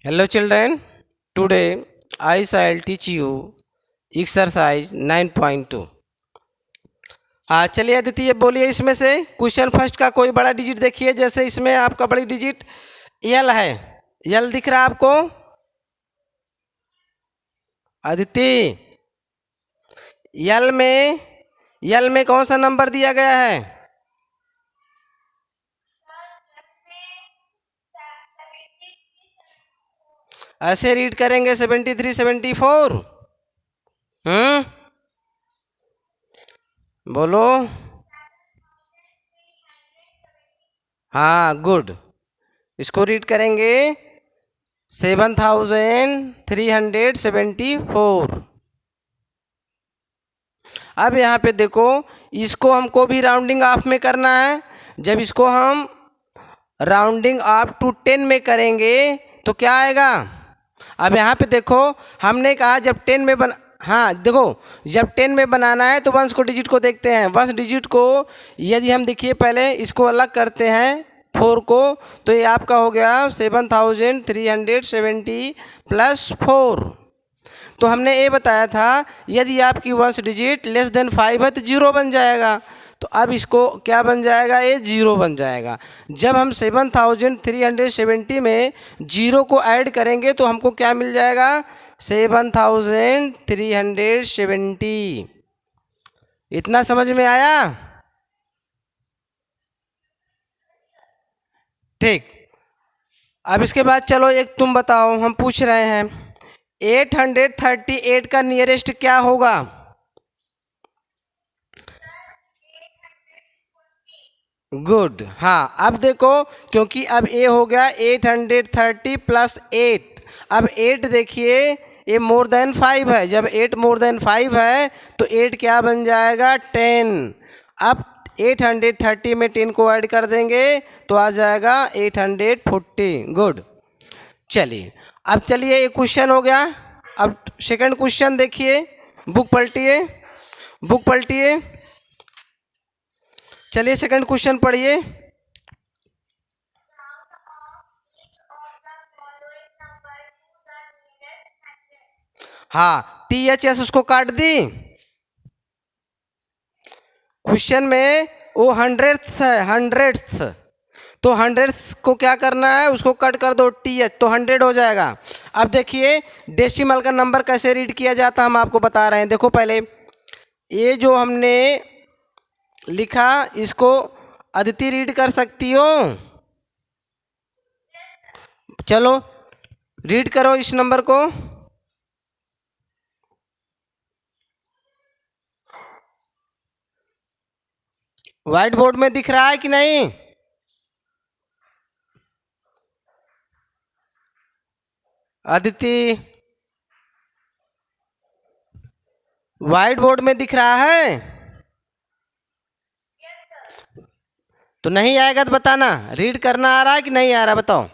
Hello children, today I shall teach you exercise 9.2। चलिए अदिति ये बोलिए इसमें से क्वेश्चन फर्स्ट का कोई बड़ा डिजिट देखिए। जैसे इसमें आपका बड़ी डिजिट यल है, यल दिख रहा है आपको? अदिति यल में कौन सा नंबर दिया गया है? ऐसे रीड करेंगे 73 74। बोलो। हाँ गुड, इसको रीड करेंगे 7374। अब यहाँ पे देखो, इसको हमको भी राउंडिंग ऑफ में करना है। जब इसको हम राउंडिंग ऑफ टू 10 में करेंगे तो क्या आएगा? अब यहाँ पे देखो, हमने कहा जब 10 में हाँ देखो, जब 10 में बनाना है तो वंश को डिजिट को देखते हैं। वंश डिजिट को यदि हम देखिए पहले इसको अलग करते हैं 4 को, तो ये आपका हो गया 7370 प्लस 4। तो हमने ये बताया था यदि आपकी वंश डिजिट लेस देन 5 है तो 0 बन जाएगा। तो अब इसको क्या बन जाएगा? ये 0 बन जाएगा। जब हम 7370 में 0 को ऐड करेंगे तो हमको क्या मिल जाएगा? 7370। इतना समझ में आया? ठीक। अब इसके बाद चलो एक तुम बताओ, हम पूछ रहे हैं 838 का नियरेस्ट क्या होगा? गुड। हाँ अब देखो, क्योंकि अब ए हो गया 830 प्लस 8। अब 8 देखिए ये मोर देन 5 है। जब 8 मोर देन 5 है तो 8 क्या बन जाएगा? 10। अब 830 में 10 को ऐड कर देंगे तो आ जाएगा 840। गुड। चलिए अब चलिए ये क्वेश्चन हो गया। अब सेकंड क्वेश्चन देखिए, बुक पलटिए। चलिए सेकंड क्वेश्चन पढ़िए। हाँ THS उसको काट दी। क्वेश्चन में वो हंड्रेड्स है, हंड्रेड्स, तो हंड्रेड्स को क्या करना है? उसको कट कर दो TH, तो 100 हो जाएगा। अब देखिए डेसिमल का नंबर कैसे रीड किया जाता है, हम आपको बता रहे हैं। देखो पहले ये जो हमने लिखा इसको अदिति रीड कर सकती हो? चलो रीड करो इस नंबर को। व्हाइट बोर्ड में दिख रहा है कि नहीं? अदिति व्हाइट बोर्ड में दिख रहा है? तो नहीं आएगा तो बताना। रीड करना आ रहा है कि नहीं आ रहा? बताओ।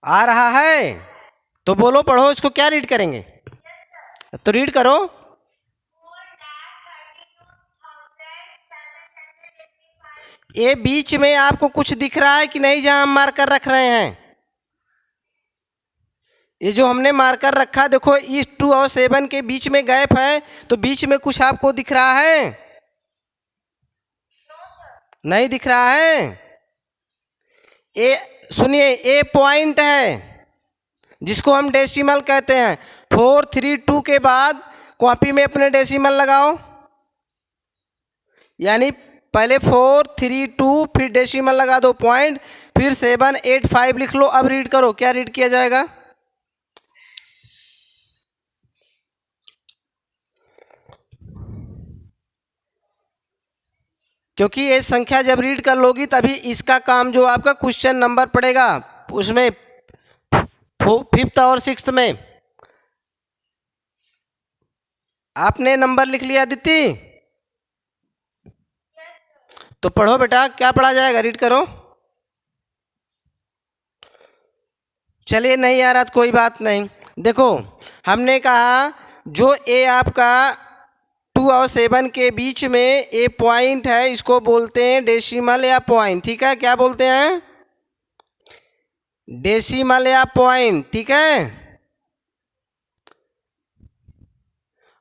आ रहा है तो बोलो, पढ़ो इसको। क्या रीड करेंगे? तो रीड करो। ये बीच में आपको कुछ दिख रहा है कि नहीं, जहां हम मार्कर रख रहे हैं? ये जो हमने मार्कर रखा, देखो इस 2 और 7 के बीच में गैप है, तो बीच में कुछ आपको दिख रहा है? नहीं दिख रहा है। ए सुनिए, ए पॉइंट है जिसको हम डेसिमल कहते हैं। 432 के बाद कॉपी में अपने डेसिमल लगाओ, यानी पहले 432 फिर डेसिमल लगा दो पॉइंट, फिर 785 लिख लो। अब रीड करो, क्या रीड किया जाएगा? क्योंकि ये संख्या जब रीड कर लोगी तभी इसका काम जो आपका क्वेश्चन नंबर पड़ेगा उसमें 5th और 6th में। आपने नंबर लिख लिया अदिति? तो पढ़ो बेटा, क्या पढ़ा जाएगा? रीड करो। चलिए नहीं आ रहा तो कोई बात नहीं। देखो हमने कहा जो ए आपका 2 और 7 के बीच में ए पॉइंट है, इसको बोलते हैं डेसिमल या पॉइंट। ठीक है, क्या बोलते हैं? डेसिमल या पॉइंट, ठीक है।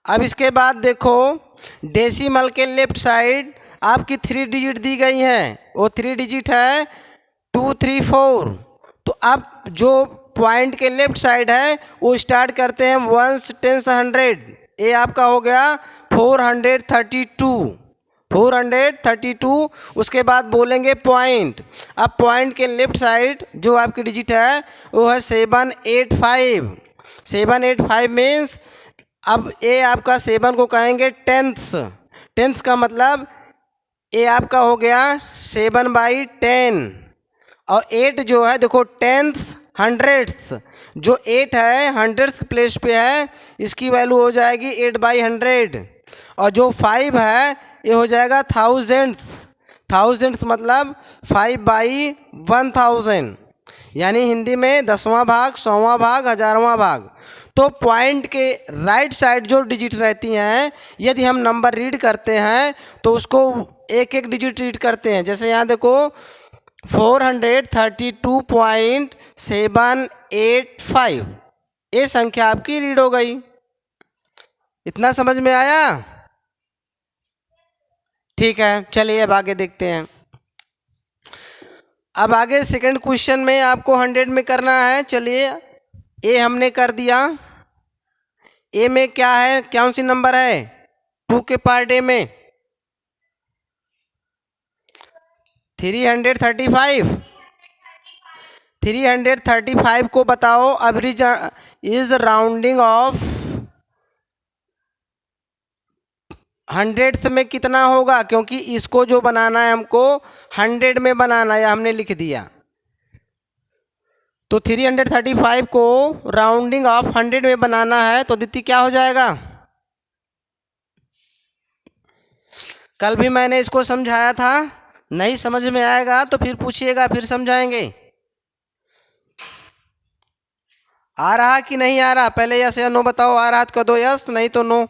अब इसके बाद देखो डेसिमल के लेफ्ट साइड आपकी 3 डिजिट दी गई हैं, वो 3 डिजिट है 2 3 4। तो अब जो पॉइंट के लेफ्ट साइड है वो स्टार्ट करते हैं 1s 10s 100। ये आपका हो गया 432, 432। उसके बाद बोलेंगे पॉइंट। अब पॉइंट के लेफ्ट साइड जो आपकी डिजिट है वो है 785। 785 मीन्स अब ये आपका 7 को कहेंगे टेंथ्स। टेंथ्स का मतलब ये आपका हो गया 7/10। और 8 जो है देखो टेंथ्स हंड्रेड्स, जो 8 है हंड्रेड्स प्लेस पे है, इसकी वैल्यू हो जाएगी 8/100। और जो 5 है ये हो जाएगा थाउजेंड्स। थाउजेंड्स मतलब 5/1000, यानी हिंदी में 10वां भाग, 100वां भाग, 1000वां भाग। तो पॉइंट के राइट साइड जो डिजिट रहती हैं, यदि हम नंबर रीड करते हैं तो उसको एक एक डिजिट रीड करते हैं। जैसे यहाँ देखो 432.785, ये संख्या आपकी रीड हो गई। इतना समझ में आया? ठीक है, चलिए अब आगे देखते हैं। अब आगे सेकंड क्वेश्चन में आपको 100 में करना है। चलिए ए हमने कर दिया। ए में क्या है, कौन सी नंबर है 2 के पार्ट ए में 335। 335 को बताओ average is rounding of hundreds में कितना होगा, क्योंकि इसको जो बनाना है हमको 100 में बनाना है, हमने लिख दिया। तो 335 को राउंडिंग ऑफ 100 में बनाना है तो दीदी क्या हो जाएगा। कल भी मैंने इसको समझाया था, नहीं समझ में आएगा तो फिर पूछिएगा, फिर समझाएंगे। आ रहा कि नहीं आ रहा, पहले यस या नो बताओ। आ रहा तो दो यस, नहीं तो नो।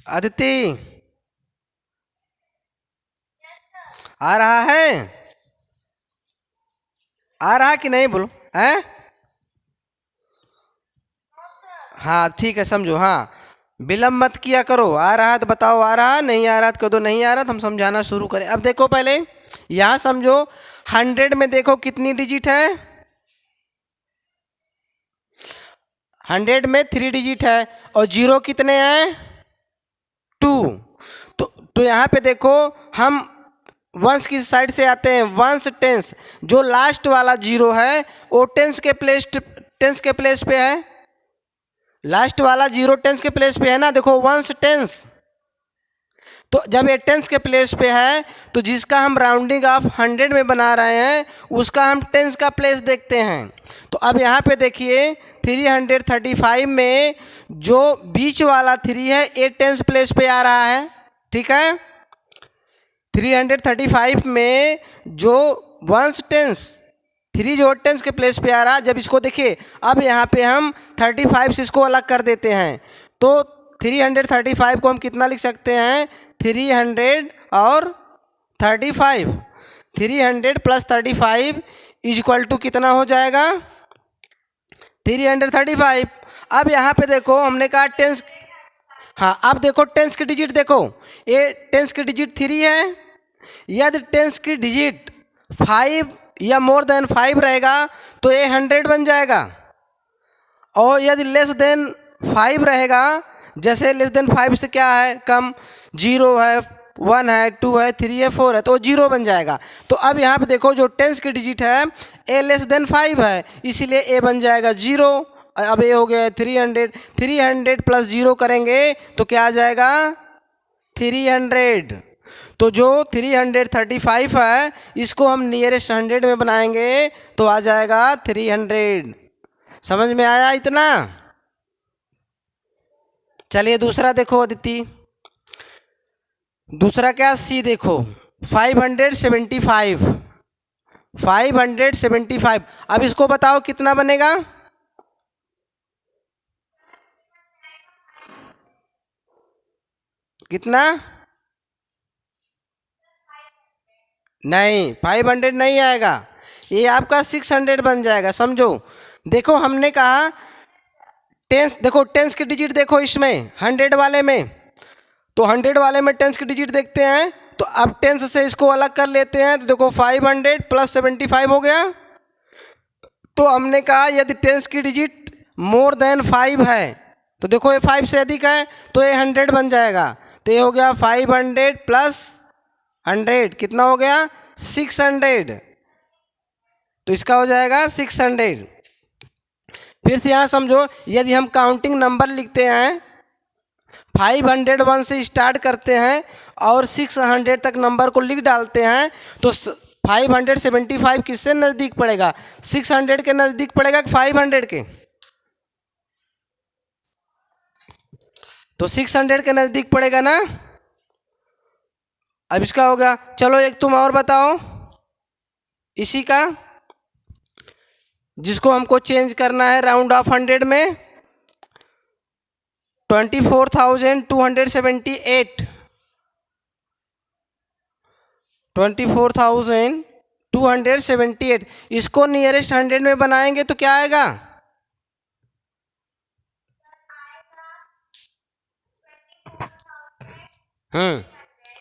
अदिति आ रहा है, आ रहा कि नहीं बोलो हैं। हाँ ठीक है, समझो। हाँ विलम्ब मत किया करो। आ रहा है तो बताओ आ रहा, नहीं आ रहा तो कह दो नहीं आ रहा, तो हम समझाना शुरू करें। अब देखो पहले यहाँ समझो 100 में देखो कितनी डिजिट है। 100 में 3 डिजिट है और जीरो कितने हैं 2। तो यहाँ पे देखो हम वंस की साइड से आते हैं। वंस टेंस जो लास्ट वाला जीरो है वो टेंस के प्लेस पे है। लास्ट वाला जीरो टेंस के प्लेस पे है ना, देखो वंस टेंस। तो जब ये टेंस के प्लेस पे है तो जिसका हम राउंडिंग ऑफ 100 में बना रहे हैं उसका हम टेंस का प्लेस देखते हैं। तो अब यहाँ पे देखिए 335 में जो बीच वाला 3 है ये टेंस प्लेस पे आ रहा है, ठीक है। 335 में जो वंस टेंस 3 जो टेंस के प्लेस पे आ रहा है, जब इसको देखिए अब यहाँ पे हम 35 से इसको अलग कर देते हैं तो 335 को हम कितना लिख सकते हैं 300 और 35। 300 प्लस 35 इज इक्वल टू कितना हो जाएगा 335। अब यहाँ पे देखो हमने कहा टेंस। हाँ अब देखो टेंस की डिजिट देखो, ये टेंस की डिजिट 3 है। यदि टेंस की डिजिट 5 या मोर देन 5 रहेगा तो ये 100 बन जाएगा। और यदि लेस देन 5 रहेगा, जैसे लेस देन 5 से क्या है कम, 0 है, 1 है, 2 है, 3 है, 4 है, तो 0 बन जाएगा। तो अब यहाँ पे देखो जो टेंस की डिजिट है ए लेस देन 5 है, इसीलिए ए बन जाएगा 0। अब ये हो गया 300। 300 प्लस 0 करेंगे तो क्या आ जाएगा 300। तो जो 335 है इसको हम नियरेस्ट 100 में बनाएंगे तो आ जाएगा 300। समझ में आया इतना। चलिए दूसरा देखो अदिति, दूसरा क्या सी देखो 575। 575 अब इसको बताओ कितना बनेगा। कितना नहीं 500 नहीं आएगा, ये आपका 600 बन जाएगा। समझो, देखो हमने कहा टेंस, देखो टेंस की डिजिट देखो इसमें 100 वाले में, तो 100 वाले में टेंस की डिजिट देखते हैं, तो अब टेंस से इसको अलग कर लेते हैं, तो देखो 500 प्लस 75 हो गया। तो हमने कहा यदि टेंस की डिजिट मोर देन 5 है, तो देखो ये 5 से अधिक है तो ये 100 बन जाएगा। तो ये हो गया 500 प्लस 100 कितना हो गया 600, तो इसका हो जाएगा 600। फिर से यहाँ समझो, यदि हम काउंटिंग नंबर लिखते हैं 501 से स्टार्ट करते हैं और 600 तक नंबर को लिख डालते हैं, तो 575 किससे नज़दीक पड़ेगा, 600 के नज़दीक पड़ेगा कि 500 के, तो 600 के नज़दीक पड़ेगा ना। अब इसका होगा, चलो एक तुम और बताओ इसी का, जिसको हमको चेंज करना है राउंड ऑफ 100 में। 24,278, 24,278, इसको नियरेस्ट 100 में बनाएंगे तो क्या आएगा,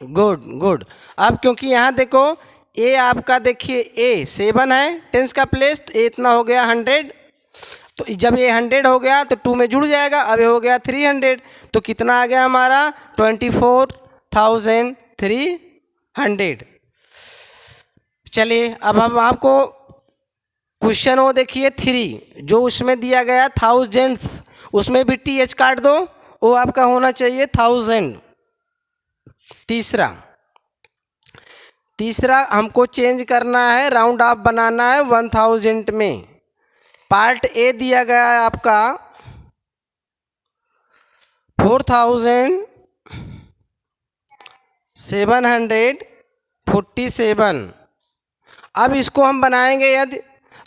गुड गुड। अब क्योंकि यहाँ देखो ए आपका देखिए ए 7 है टेंस का प्लेस, तो ए इतना हो गया 100, तो जब ये 100 हो गया तो 2 में जुड़ जाएगा, अब ये हो गया 300, तो कितना आ गया हमारा 24,300। चलिए अब हम आपको क्वेश्चन वो देखिए 3, जो उसमें दिया गया थाउजेंड्स, उसमें भी TH काट दो, वो आपका होना चाहिए 1000। तीसरा हमको चेंज करना है, राउंड ऑफ बनाना है 1000 में। पार्ट ए दिया गया है आपका 4,747। अब इसको हम बनाएंगे, यदि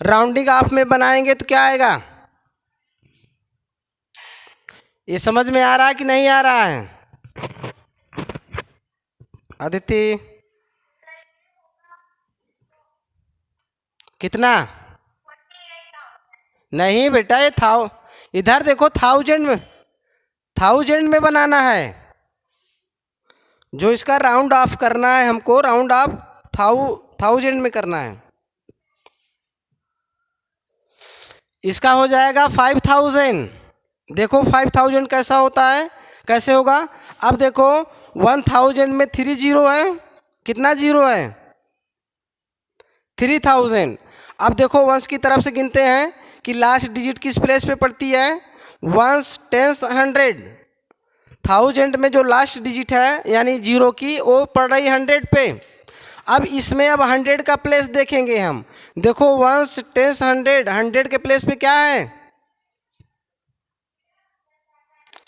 राउंडिंग ऑफ में बनाएंगे तो क्या आएगा, ये समझ में आ रहा है कि नहीं आ रहा है अदिति, कितना, नहीं बेटा ये इधर देखो 1000 में बनाना है, जो इसका राउंड ऑफ करना है हमको, राउंड ऑफ 1000 में करना है। इसका हो जाएगा 5000। देखो 5000 कैसा होता है, कैसे होगा, अब देखो 1000 में 3 जीरो है, कितना जीरो है 3000। अब देखो वंस की तरफ से गिनते हैं कि लास्ट डिजिट किस प्लेस पे पड़ती है, वंस टेंस 100, 1000 में जो लास्ट डिजिट है यानी जीरो की वो पड़ रही 100 पे। अब इसमें अब 100 का प्लेस देखेंगे हम, देखो वंस टेंस 100 के प्लेस पे क्या है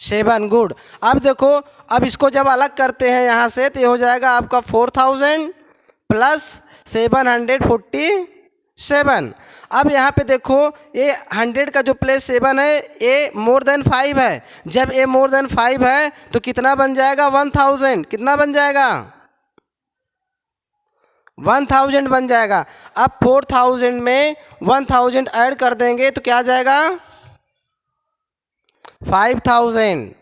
7, गुड। अब देखो, अब इसको जब अलग करते हैं यहाँ से तो ये हो जाएगा आपका 4000 प्लस 747। अब यहाँ पे देखो ये 100 का जो प्लेस 7 है, ए मोर देन 5 है, जब ए मोर देन 5 है तो कितना बन जाएगा 1000, कितना बन जाएगा 1000 बन जाएगा। अब 4000 में 1000 ऐड कर देंगे तो क्या आ जाएगा 5000,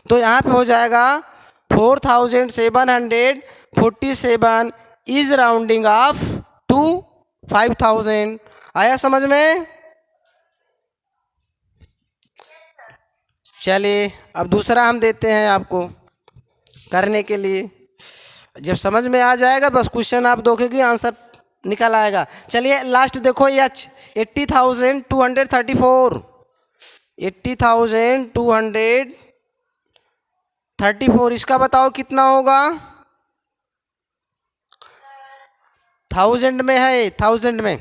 तो यहाँ पे हो जाएगा 4747 इज राउंडिंग ऑफ टू 5000। आया समझ में, चलिए अब दूसरा हम देते हैं आपको करने के लिए, जब समझ में आ जाएगा बस क्वेश्चन आप दोगे आंसर निकल आएगा। चलिए लास्ट देखो H 80,234, 80,234, इसका बताओ कितना होगा, 1000 में है, 1000 में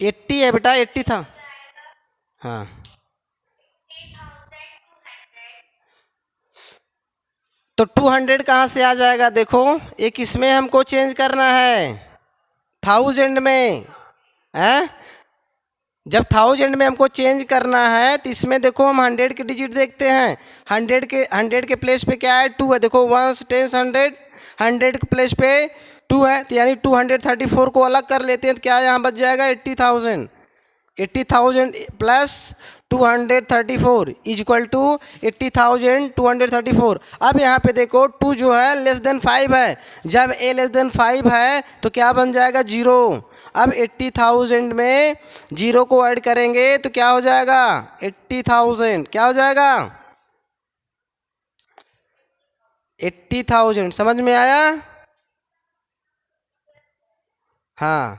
80 है बेटा, 80 था, हाँ तो 200 कहाँ से आ जाएगा, देखो एक इसमें हमको चेंज करना है 1000 में है, जब 1000 में हमको चेंज करना है तो इसमें देखो हम 100 के डिजिट देखते हैं। 100 के प्लेस पे क्या है, 2 है। देखो 1 10 100, 100 के प्लेस पे 2 है, तो यानी 234 को अलग कर लेते हैं तो क्या यहाँ बच जाएगा 80,000। 80,000 प्लस 234 इज इक्वल टू 80,234। अब यहाँ पे देखो 2 जो है लेस देन 5 है, जब ए लेस देन 5 है तो क्या बन जाएगा 0। अब 80,000 में 0 को ऐड करेंगे तो क्या हो जाएगा 80,000, क्या हो जाएगा 80,000। समझ में आया? हाँ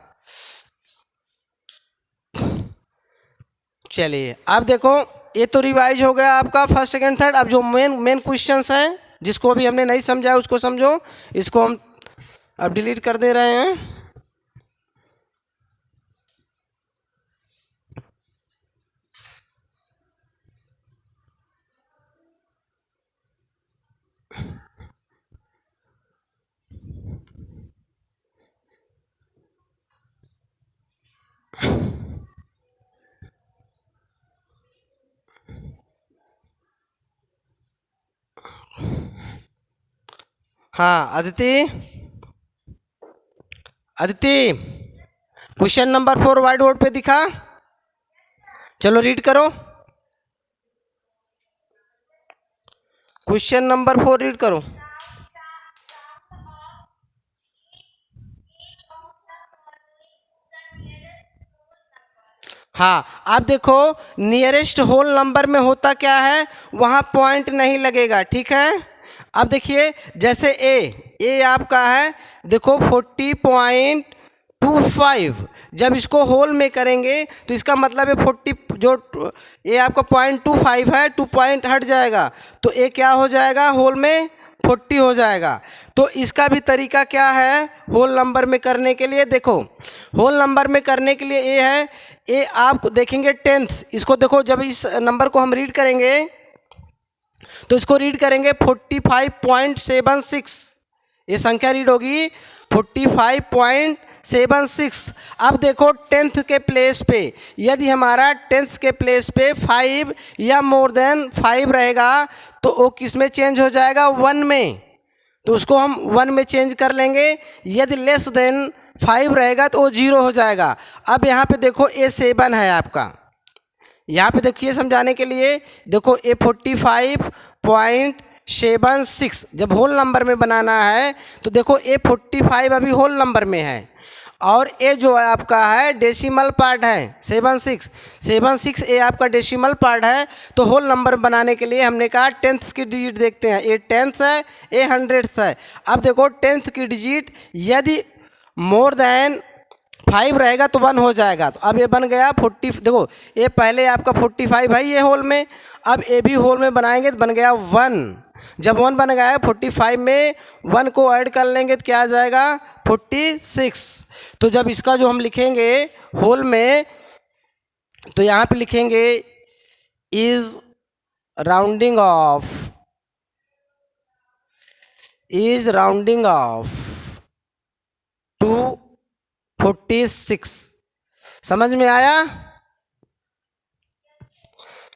चलिए अब देखो ये तो रिवाइज हो गया आपका फर्स्ट सेकंड थर्ड। अब जो मेन क्वेश्चंस हैं जिसको अभी हमने नहीं समझा उसको समझो। इसको हम अब डिलीट कर दे रहे हैं। हाँ Aditi, Aditi question number 4 white board पे दिखा, चलो रीड करो। क्वेश्चन नंबर 4 रीड करो। हाँ अब देखो नियरेस्ट होल नंबर में होता क्या है, वहाँ पॉइंट नहीं लगेगा, ठीक है। अब देखिए जैसे ए आपका है देखो 40.25, जब इसको होल में करेंगे तो इसका मतलब है 40 जो ए आपका 0.25 है 2 पॉइंट हट जाएगा तो ए क्या हो जाएगा होल में 40 हो जाएगा। तो इसका भी तरीका क्या है होल नंबर में करने के लिए, देखो होल नंबर में करने के लिए ये है, ये आप देखेंगे टेंथ, इसको देखो जब इस नंबर को हम रीड करेंगे तो इसको रीड करेंगे 45.76, ये संख्या रीड होगी 45.76। अब देखो टेंथ के प्लेस पे यदि हमारा टेंथ के प्लेस पे 5 या मोर देन 5 रहेगा तो वो किस में चेंज हो जाएगा 1 में, तो उसको हम 1 में चेंज कर लेंगे। यदि लेस देन 5 रहेगा तो वो 0 हो जाएगा। अब यहाँ पे देखो ए 7 है आपका, यहाँ पे देखिए समझाने के लिए देखो ए 45.76 जब होल नंबर में बनाना है तो देखो ए 45 अभी होल नंबर में है और ए जो है आपका है डेसिमल पार्ट है 76 ए आपका डेसिमल पार्ट है। तो होल नंबर बनाने के लिए हमने कहा टेंथ की डिजिट देखते हैं, ए टेंथ है ए हंड्रेड्स है। अब देखो टेंथ की डिजिट यदि मोर देन 5 रहेगा तो 1 हो जाएगा, तो अब ये बन गया 40। देखो ये पहले आपका 45 है ये होल में, अब ए भी होल में बनाएंगे तो बन गया 1। जब 1 बन गया 45 में 1 को ऐड कर लेंगे तो क्या आ जाएगा 46। तो जब इसका जो हम लिखेंगे होल में तो यहाँ पे लिखेंगे इज राउंडिंग ऑफ टू 46। समझ में आया?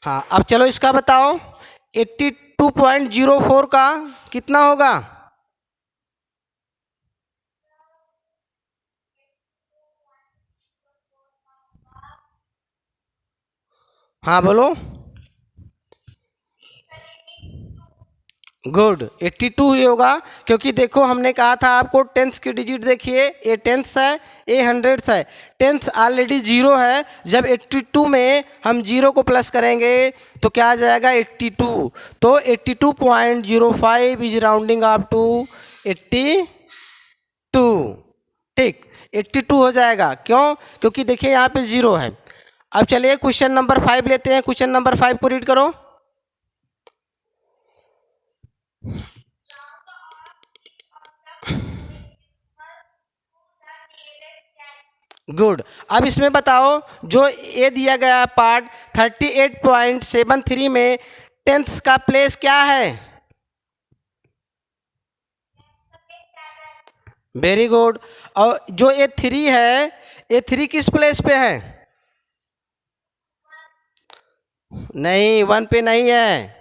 हाँ अब चलो इसका बताओ 82.04 का कितना होगा? हाँ बोलो। गुड 82 ही होगा, क्योंकि देखो हमने कहा था आपको टेंथ की डिजिट देखिए ए टेंथ है ए हंड्रेड्स है, टेंथ ऑलरेडी 0 है, जब 82 में हम 0 को प्लस करेंगे तो क्या आ जाएगा 82, तो 82.05 इज राउंडिंग अप टू 82। ठीक 82 हो जाएगा, क्यों? क्योंकि देखिए यहाँ पे 0 है। अब चलिए क्वेश्चन नंबर 5 लेते हैं, क्वेश्चन नंबर 5 को रीड करो। गुड अब इसमें बताओ जो ए दिया गया पार्ट 38.73 में टेंथ का प्लेस क्या है? Very good. और जो ए 3 है ए 3 किस प्लेस पे है? नहीं, वन पे नहीं है।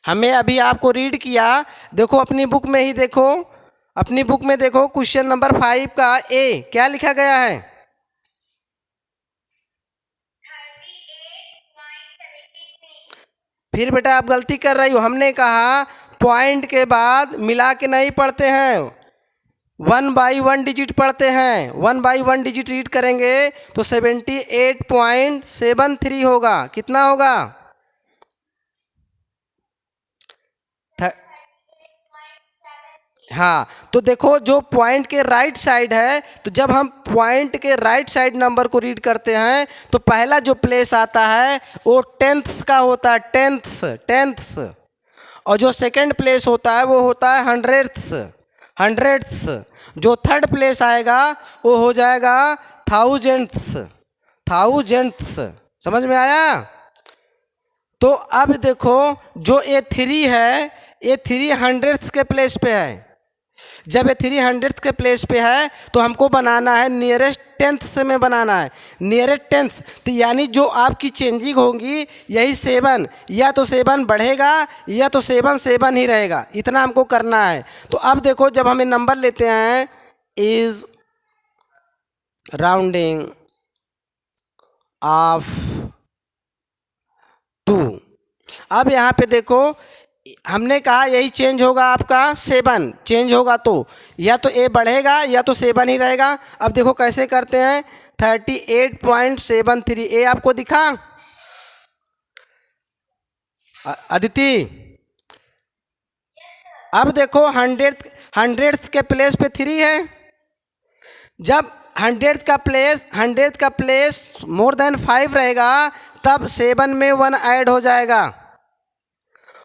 हमें अभी आपको रीड किया, देखो अपनी बुक में ही देखो, अपनी बुक में देखो क्वेश्चन नंबर 5 का ए क्या लिखा गया है। फिर बेटा आप गलती कर रही हो, हमने कहा पॉइंट के बाद मिला के नहीं पढ़ते हैं, 1/1 डिजिट पढ़ते हैं। 1/1 डिजिट रीड करेंगे तो 78.73 होगा। कितना होगा? हाँ, तो देखो जो पॉइंट के राइट साइड है, तो जब हम पॉइंट के राइट साइड नंबर को रीड करते हैं तो पहला जो प्लेस आता है वो टेंथ्स का होता है, टेंथ्स। और जो सेकंड प्लेस होता है वो होता है हंड्रेड्स। जो थर्ड प्लेस आएगा वो हो जाएगा थाउजेंड्स। समझ में आया? तो अब देखो जो ये 3 है, ये 300 के प्लेस पे है। जब ये 300 के प्लेस पे है तो हमको बनाना है नियरेस्ट टेंथ से में बनाना है, नियरेस्ट टेंथ। तो यानी जो आपकी चेंजिंग होंगी यही 7, या तो 7 बढ़ेगा या तो 7 ही रहेगा, इतना हमको करना है। तो अब देखो जब हमें नंबर लेते हैं, इज राउंडिंग ऑफ 2। अब यहाँ पे देखो हमने कहा यही चेंज होगा, आपका 7 चेंज होगा तो या तो ए बढ़ेगा या तो 7 ही रहेगा। अब देखो कैसे करते हैं, 38.73 ए आपको दिखा अदिति? अब देखो हंड्रेड के प्लेस पे 3 है। जब 100 का प्लेस मोर देन 5 रहेगा तब 7 में 1 ऐड हो जाएगा।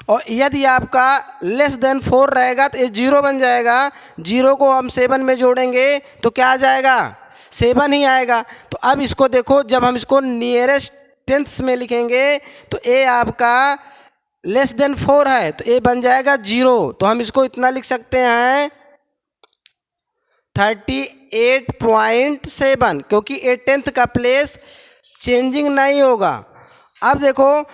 और यदि आपका लेस देन 4 रहेगा तो ये 0 बन जाएगा। 0 को हम 7 में जोड़ेंगे तो क्या आ जाएगा? 7 ही आएगा। तो अब इसको देखो, जब हम इसको नियरेस्ट टेंथ्स में लिखेंगे तो ए आपका लेस देन 4 है तो ए बन जाएगा 0। तो हम इसको इतना लिख सकते हैं 38.7, क्योंकि ए टेंथ का प्लेस चेंजिंग नहीं होगा। अब देखो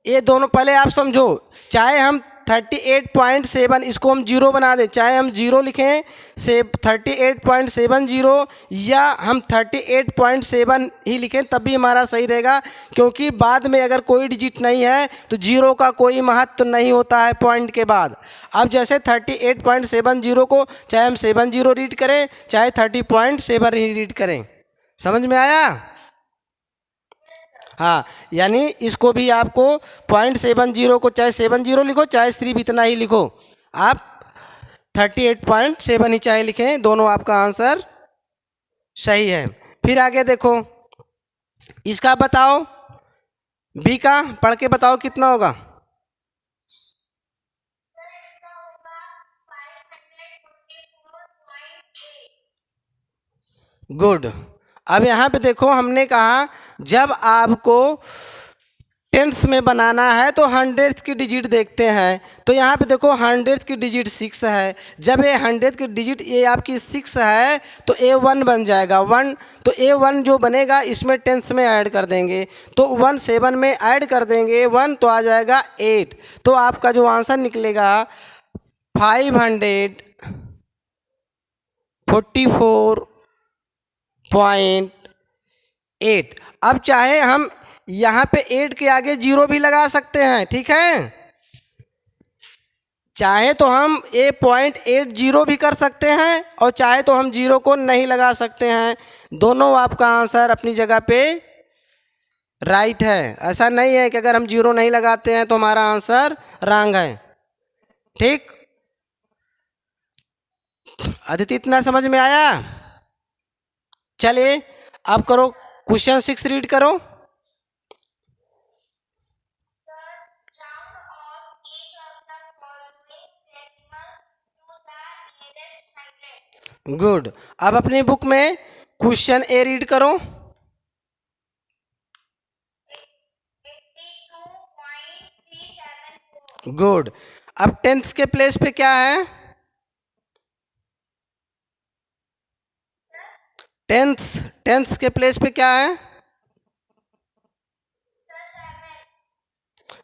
ये दोनों पहले आप समझो, चाहे हम 38.7 इसको हम 0 बना दें, चाहे हम 0 लिखें से 38.70 या हम 38.7 ही लिखें तब भी हमारा सही रहेगा, क्योंकि बाद में अगर कोई डिजिट नहीं है तो 0 का कोई महत्व नहीं होता है पॉइंट के बाद। अब जैसे 38.70 को चाहे हम 70 रीड करें चाहे 30.7 ही रीड करें। समझ में आया? हाँ, यानी इसको भी आपको 0.70 को चाहे 70 लिखो चाहे सिर्फ इतना ही लिखो, आप 38.7 ही चाहे लिखें, दोनों आपका आंसर सही है। फिर आगे देखो, इसका बताओ, बी का पढ़ के बताओ कितना होगा। गुड। अब यहाँ पे देखो हमने कहा जब आपको टेंथ्स में बनाना है तो हंड्रेड्स की डिजिट देखते हैं। तो यहाँ पे देखो हंड्रेड्स की डिजिट 6 है। जब ये 100 की डिजिट ये आपकी 6 है तो ए 1 बन जाएगा 1। तो ए 1 जो बनेगा इसमें टेंथ्स में ऐड कर देंगे, तो 1 7 में ऐड कर देंगे 1 तो आ जाएगा 8। तो आपका जो आंसर निकलेगा 544.8। अब चाहे हम यहाँ पे 8 के आगे 0 भी लगा सकते हैं, ठीक है? चाहे तो हम 8.80 भी कर सकते हैं और चाहे तो हम 0 को नहीं लगा सकते हैं। दोनों आपका आंसर अपनी जगह पे राइट है। ऐसा नहीं है कि अगर हम 0 नहीं लगाते हैं तो हमारा आंसर रॉन्ग है। ठीक, अदिति इतना समझ में आया? चलिए अब करो क्वेश्चन 6 रीड करो। गुड। अब अपनी बुक में क्वेश्चन ए रीड करो। 82.374। गुड। अब टेंथ के प्लेस पे क्या है? टेंथ के प्लेस पे क्या है?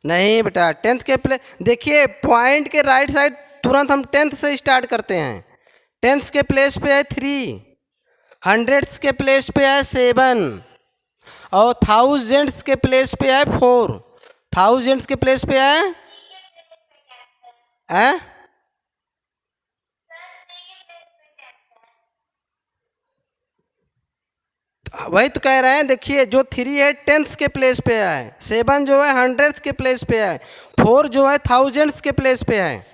नहीं बेटा, टेंथ के प्लेस देखिए, पॉइंट के राइट साइड तुरंत हम टेंथ से स्टार्ट करते हैं। टेंथ के प्लेस पे है 3, हंड्रेड्स के प्लेस पे है 7 और थाउजेंड्स के प्लेस पे है 4। थाउजेंड्स के प्लेस पे है वही तो कह रहे हैं। देखिए, जो 3 है टेंथ के प्लेस पे है, 7 जो है हंड्रेड्स के प्लेस पे है, 4 जो है थाउजेंड्स के प्लेस पे है।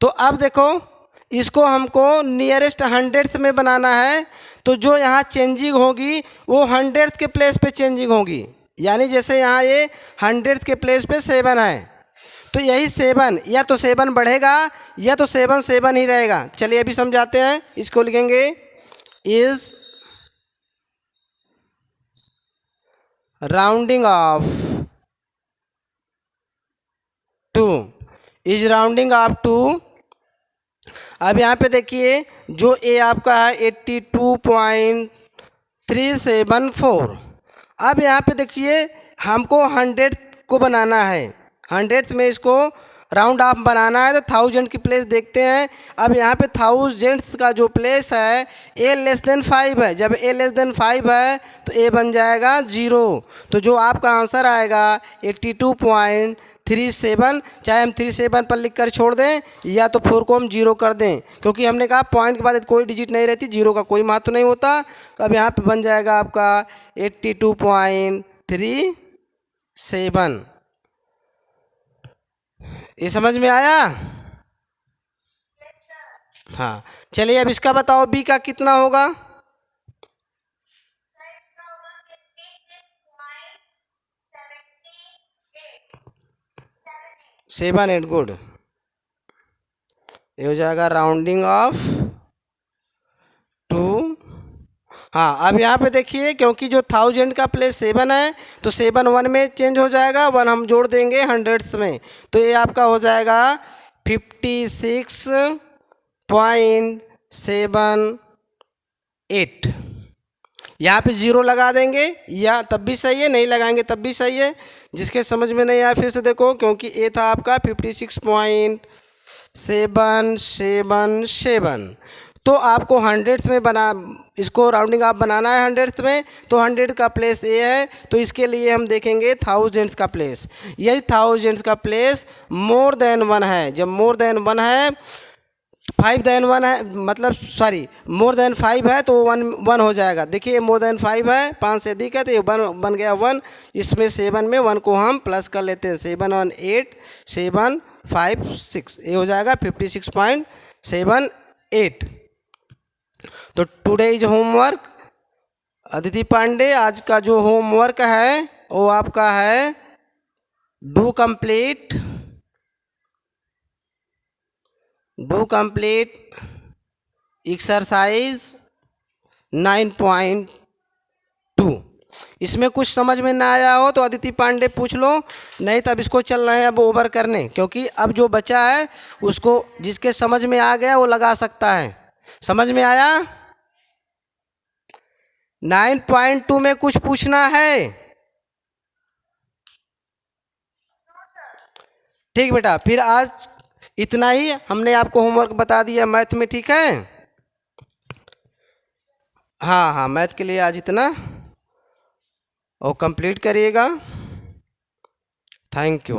तो अब देखो, इसको हमको नियरेस्ट हंड्रेड्स में बनाना है, तो जो यहाँ चेंजिंग होगी वो हंड्रेड्स के प्लेस पे चेंजिंग होगी। यानी जैसे यहाँ ये हंड्रेड्स के प्लेस पे 7 है, तो यही 7 या तो 7 बढ़ेगा या तो 7 7 ही रहेगा। चलिए अभी समझाते हैं। इसको लिखेंगे is rounding off to, is rounding off to. अब यहाँ पे देखिए, जो ए आपका है 82.374। अब यहाँ पे देखिए, हमको 100 को बनाना है, 100 में इसको राउंड ऑफ बनाना है, तो 1000 की प्लेस देखते हैं। अब यहाँ पे थाउजेंड्स का जो प्लेस है ए लेस देन 5 है। जब ए लेस देन 5 है तो ए बन जाएगा 0। तो जो आपका आंसर आएगा 82.37, चाहे हम 37 पर लिख कर छोड़ दें या तो 4 को हम 0 कर दें, क्योंकि हमने कहा पॉइंट के बाद कोई डिजिट नहीं रहती, 0 का कोई महत्व नहीं होता। तो अब यहाँ पे बन जाएगा आपका 82.37। ये समझ में आया? हाँ, चलिए अब इसका बताओ, बी का कितना होगा? 78। गुड, ये हो जाएगा राउंडिंग ऑफ टू। हाँ, अब यहाँ पे देखिए, क्योंकि जो 1000 का प्लेस 7 है तो 7 1 में चेंज हो जाएगा, 1 हम जोड़ देंगे हंड्रेड्स में, तो ये आपका हो जाएगा 56.78। यहाँ पे 0 लगा देंगे या तब भी सही है, नहीं लगाएंगे तब भी सही है। जिसके समझ में नहीं आया फिर से देखो, क्योंकि ए था आपका 56.777। तो आपको हंड्रेड्स में इसको राउंडिंग आप बनाना है हंड्रेड्स में, तो 100 का प्लेस ए है, तो इसके लिए हम देखेंगे थाउजेंड्स का प्लेस। यदि थाउजेंड्स का प्लेस मोर देन 1 है, जब मोर देन 1 है, 5 देन 1 है, मतलब सॉरी मोर देन 5 है तो 1 हो जाएगा। देखिए मोर देन 5 है, 5 से अधिक है तो ये बन गया 1। इसमें 7 में 1 को हम प्लस कर लेते हैं, 7 1 8 7 5 6, ये हो जाएगा 56.78। तो today is homework, Aditi Pandey, आज का जो होमवर्क है वो आपका है डू कंप्लीट एक्सरसाइज 9.2। इसमें कुछ समझ में ना आया हो तो अदिति पांडे पूछ लो, नहीं तो अब इसको चलना है अब ओवर करने, क्योंकि अब जो बचा है उसको जिसके समझ में आ गया वो लगा सकता है। समझ में आया? 9.2 में कुछ पूछना है? ठीक बेटा, फिर आज इतना ही हमने आपको होमवर्क बता दिया मैथ में, ठीक है? हाँ हाँ, मैथ के लिए आज इतना, और कंप्लीट करिएगा। Thank you.